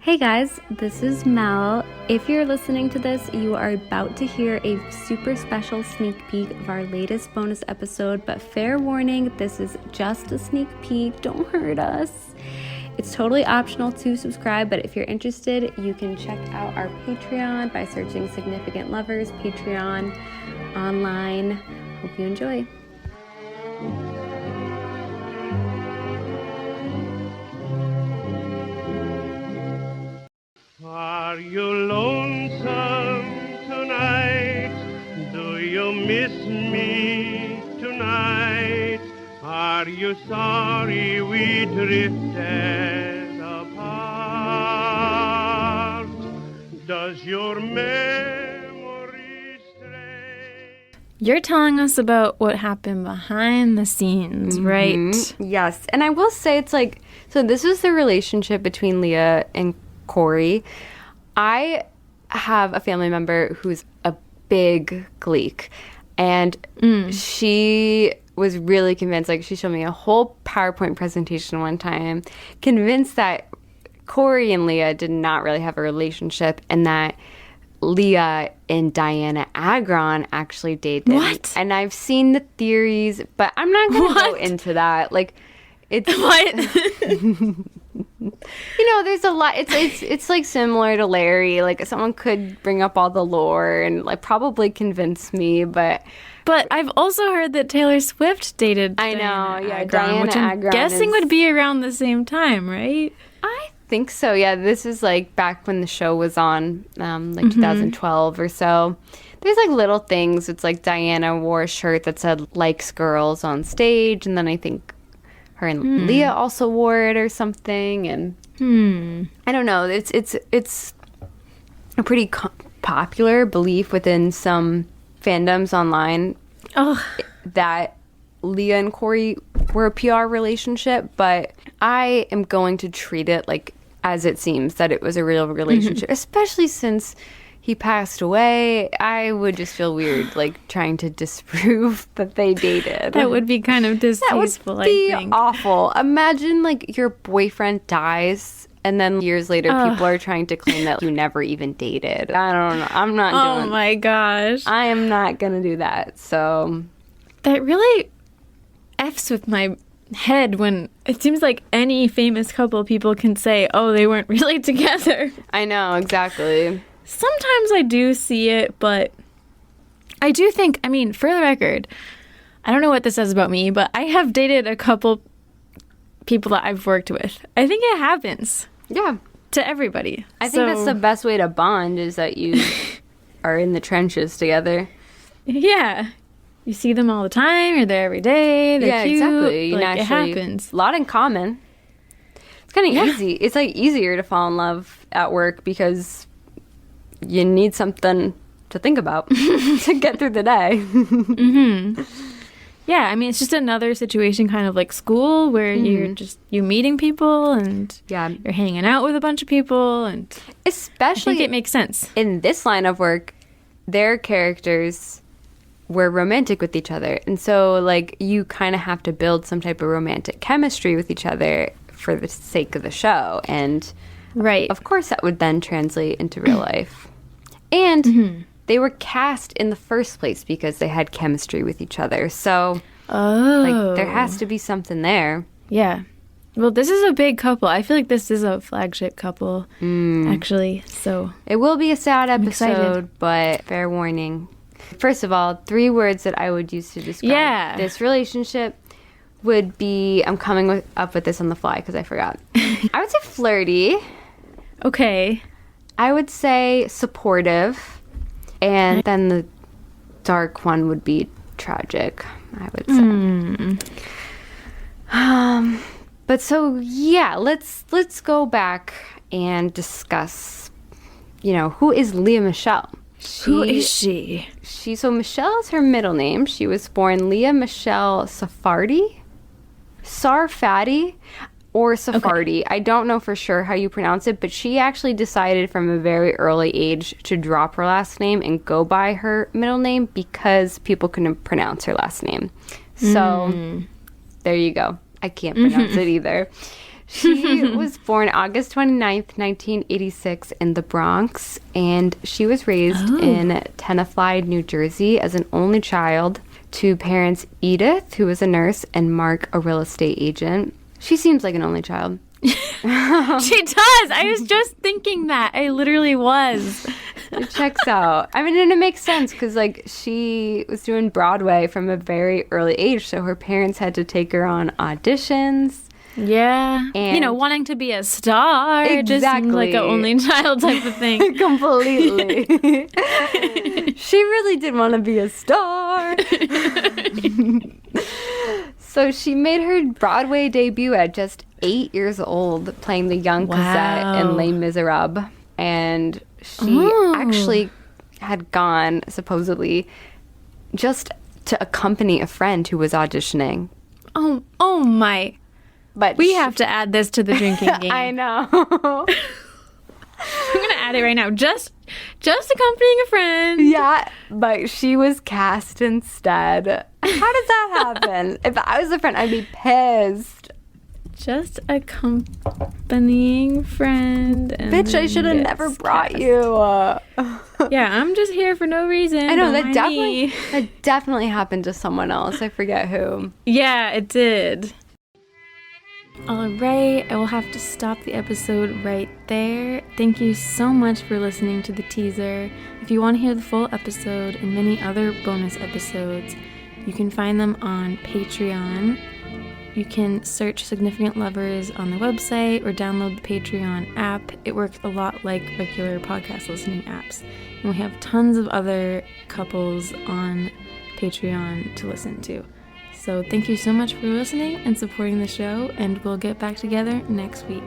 Hey guys, this is Mel. If you're listening to this, you are about to hear a super special sneak peek of our latest bonus episode, but fair warning, this is just a sneak peek. Don't hurt us. It's totally optional to subscribe, but if you're interested, you can check out our Patreon by searching Significant Lovers Patreon online. Hope you enjoy. Are you lonesome tonight? Do you miss me tonight? Are you sorry we drifted apart? Does your memory stray? You're telling us about what happened behind the scenes, right? Yes, and I will say it's like, so this was the relationship between Lea and Cory. I have a family member who's a big Gleek, and she was really convinced, like she showed me a whole PowerPoint presentation one time, convinced that Cory and Lea did not really have a relationship and that Lea and Diana Agron actually dated. What? And I've seen the theories, but I'm not going to go into that. Like, it's... What? You know, there's a lot. It's like similar to Larry. Like someone could bring up all the lore and like probably convince me, but I've also heard that Taylor Swift dated Diana Agron, Diana which I'm Agron guessing would be around the same time, right? I think so. Yeah, this is like back when the show was on, like 2012 or so. There's like little things. It's like Diana wore a shirt that said "likes girls" on stage, and then I think her and Lea also wore it or something, and I don't know. It's a pretty popular belief within some fandoms online that Lea and Cory were a PR relationship, but I am going to treat it like as it seems that it was a real relationship, especially since he passed away. I would just feel weird, like, trying to disprove that they dated. That would be kind of distasteful, That would be I think. awful. Imagine, like, your boyfriend dies, and then years later, people are trying to claim that you never even dated. I don't know. I'm not doing... Oh, my gosh. I am not going to do that, so... That really F's with my head when it seems like any famous couple people can say, oh, they weren't really together. I know, exactly. Sometimes I do see it, but I do think, I mean, for the record, I don't know what this says about me, but I have dated a couple people that I've worked with. I think it happens. Yeah. To everybody. I think that's the best way to bond, is that you are in the trenches together. Yeah. You see them all the time. You're there every day. They're cute. Exactly. Like, it happens. A lot in common. It's kind of easy. It's like easier to fall in love at work because you need something to think about to get through the day. Yeah, I mean, it's just another situation, kind of like school, where you're meeting people and you're hanging out with a bunch of people, and especially I think it makes sense. In this line of work, their characters were romantic with each other, and so like you kind of have to build some type of romantic chemistry with each other for the sake of the show, and of course that would then translate into real life. And they were cast in the first place because they had chemistry with each other. So, like, there has to be something there. Yeah. Well, this is a big couple. I feel like this is a flagship couple, actually. So it will be a sad episode, excited. but fair warning. First of all, 3 words that I would use to describe this relationship would be, I'm coming up with this on the fly because I forgot. I would say flirty. Okay. I would say supportive, and then the dark one would be tragic, I would say. But so, yeah, let's go back and discuss, you know, who is Lea Michele? Who is she? So Michelle is her middle name. She was born Lea Michele Sarfati, or Sephardi. I don't know for sure how you pronounce it, but she actually decided from a very early age to drop her last name and go by her middle name because people couldn't pronounce her last name. So there you go. I can't pronounce it either. She was born August 29th, 1986 in the Bronx, and she was raised in Tenafly, New Jersey as an only child to parents Edith, who was a nurse, and Mark, a real estate agent. She seems like an only child. She does. I was just thinking that. I literally was. It checks out. I mean, and it makes sense because, like, she was doing Broadway from a very early age, so her parents had to take her on auditions. Yeah. And wanting to be a star. Just Exactly. like an only child type of thing. Completely. She really did want to be a star. So she made her Broadway debut at just 8 years old, playing the young Cosette in Les Miserables. And she actually had gone, supposedly, just to accompany a friend who was auditioning. Oh my. But We have to add this to the drinking game. I know. I'm going to add it right now. Just accompanying a friend. Yeah, but she was cast instead. How does that happen? If I was a friend, I'd be pissed. Just accompanying friend. And Bitch, I should have never brought you. Yeah, I'm just here for no reason. I know, Don't mind me. that definitely happened to someone else. I forget who. Yeah, it did. All right, I will have to stop the episode right there. Thank you so much for listening to the teaser. If you want to hear the full episode and many other bonus episodes, you can find them on Patreon. You can search Significant Lovers on the website or download the Patreon app. It works a lot like regular podcast listening apps. And we have tons of other couples on Patreon to listen to. So thank you so much for listening and supporting the show, and we'll get back together next week.